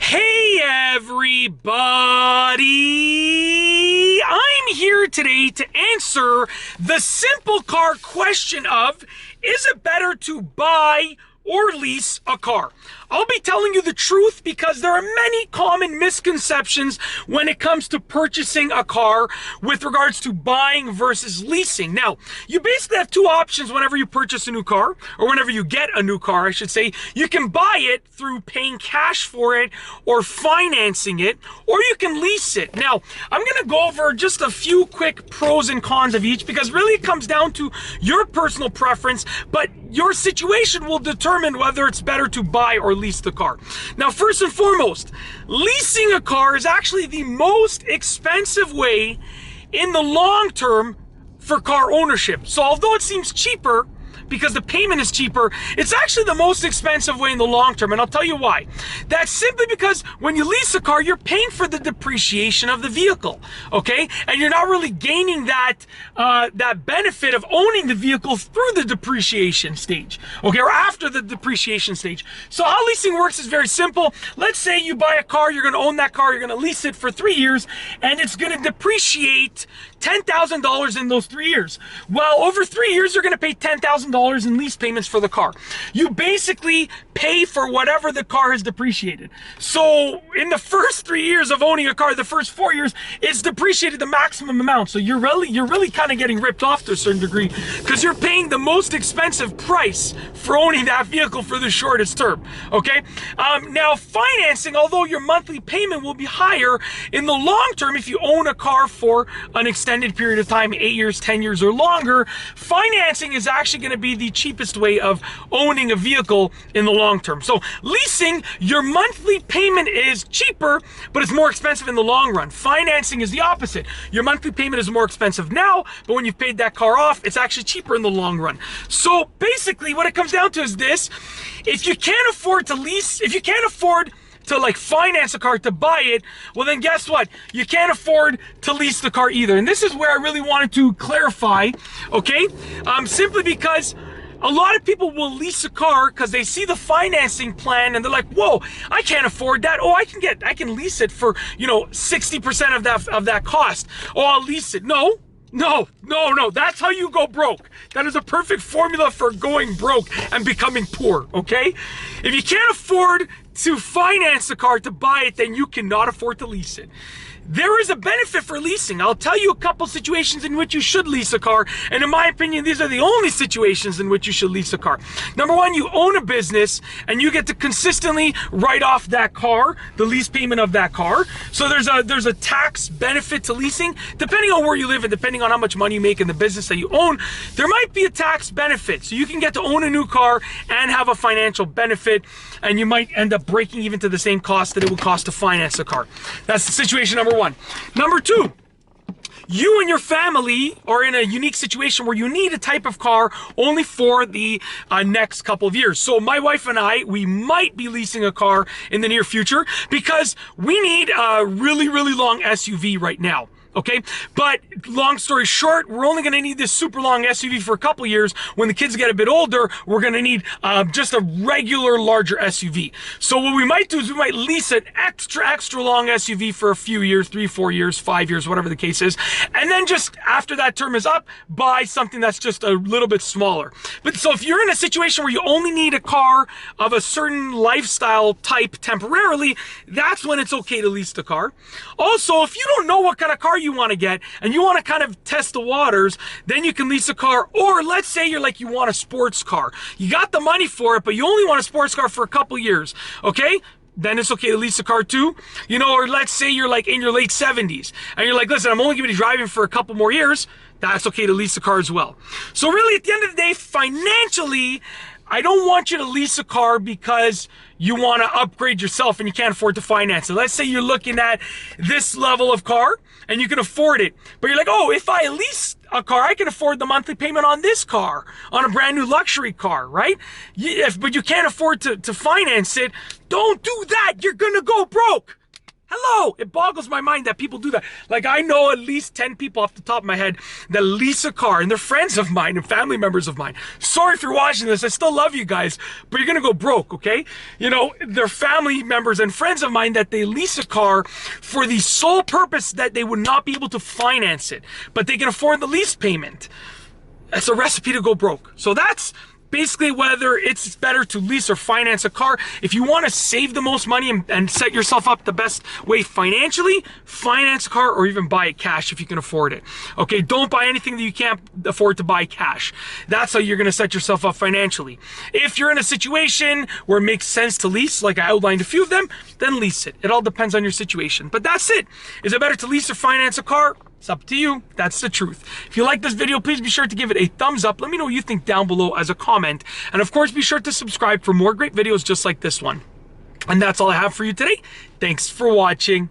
Hey everybody! I'm here today to answer the simple car question of, is it better to buy or lease a car? I'll be telling you the truth because there are many common misconceptions when it comes to purchasing a car with regards to buying versus leasing. Now, you basically have two options whenever you purchase a new car, or whenever you get a new car, I should say. You can buy it through paying cash for it or financing it, or you can lease it. Now, I'm going to go over just a few quick pros and cons of each because really it comes down to your personal preference, but your situation will determine whether it's better to buy or lease the car. Now, first and foremost, leasing a car is actually the most expensive way in the long term for car ownership. So although it seems cheaper because the payment is cheaper, it's actually the most expensive way in the long term, and I'll tell you why. That's simply because when you lease a car, you're paying for the depreciation of the vehicle, okay? And you're not really gaining that benefit of owning the vehicle through the depreciation stage, okay, or after the depreciation stage. So how leasing works is very simple. Let's say you buy a car, you're gonna own that car, you're gonna lease it for 3 years, and it's gonna depreciate $10,000 in those 3 years. Well, over 3 years, you're gonna pay $10,000 in lease payments for the car. You basically pay for whatever the car has depreciated. So in the first 3 years of owning a car, the first 4 years, it's depreciated the maximum amount. So you're really kind of getting ripped off to a certain degree because you're paying the most expensive price for owning that vehicle for the shortest term, okay? Now financing, although your monthly payment will be higher in the long term if you own a car for an extended period of time, 8 years, 10 years or longer, financing is actually going to be the cheapest way of owning a vehicle in the long term. So leasing, your monthly payment is cheaper, but it's more expensive in the long run. Financing is the opposite. Your monthly payment is more expensive now, but when you've paid that car off, it's actually cheaper in the long run. So basically what it comes down to is this: if you can't afford to lease, if you can't afford to finance a car to buy it, well then guess what? You can't afford to lease the car either. And this is where I really wanted to clarify, okay? Simply because a lot of people will lease a car because they see the financing plan and they're like, whoa, I can't afford that. Oh, I can lease it for, 60% of that cost. Oh, I'll lease it. No, that's how you go broke. That is a perfect formula for going broke and becoming poor, okay? If you can't afford to finance the car to buy it, then you cannot afford to lease it. There is a benefit for leasing. I'll tell you a couple situations in which you should lease a car, and in my opinion, these are the only situations in which you should lease a car. Number one, you own a business, and you get to consistently write off that car, the lease payment of that car. So there's a tax benefit to leasing. Depending on where you live and depending on how much money you make in the business that you own, there might be a tax benefit. So you can get to own a new car and have a financial benefit, and you might end up breaking even to the same cost that it would cost to finance a car. That's the situation number one. Number two, you and your family are in a unique situation where you need a type of car only for the next couple of years. So my wife and I, we might be leasing a car in the near future because we need a really long SUV right now. Okay, but long story short, we're only going to need this super long SUV for a couple years. When the kids get a bit older, we're going to need just a regular larger SUV. So what we might do is we might lease an extra long SUV for a few years, 3, 4 years, 5 years, whatever the case is. And then just after that term is up, buy something that's just a little bit smaller. But so if you're in a situation where you only need a car of a certain lifestyle type temporarily, that's when it's okay to lease the car. Also, if you don't know what kind of car you want to get and you want to kind of test the waters, then you can lease a car. Or let's say you want a sports car. You got the money for it, but you only want a sports car for a couple years, okay? Then it's okay to lease a car too. Or let's say you're in your late 70s and you're like, listen, I'm only going to be driving for a couple more years. That's okay to lease a car as well. So really at the end of the day, financially, I don't want you to lease a car because you want to upgrade yourself and you can't afford to finance it. Let's say you're looking at this level of car and you can afford it, but you're like, oh, if I lease a car, I can afford the monthly payment on this car, on a brand new luxury car, right? But you can't afford to finance it. Don't do that. You're going to go broke. Hello? No, it boggles my mind that people do that. Like, I know at least 10 people off the top of my head that lease a car, and they're friends of mine and family members of mine. Sorry if you're watching this. I still love you guys, but you're gonna go broke, okay? You know, they're family members and friends of mine that they lease a car for the sole purpose that they would not be able to finance it, but they can afford the lease payment. That's a recipe to go broke. So that's basically whether it's better to lease or finance a car. If you want to save the most money and set yourself up the best way financially, finance a car or even buy it cash if you can afford it. Okay, don't buy anything that you can't afford to buy cash. That's how you're going to set yourself up financially. If you're in a situation where it makes sense to lease, like I outlined a few of them, then lease it. It all depends on your situation. But that's it. Is it better to lease or finance a car? It's up to you. That's the truth. If you like this video, please be sure to give it a thumbs up. Let me know what you think down below as a comment. And of course, be sure to subscribe for more great videos just like this one. And that's all I have for you today. Thanks for watching.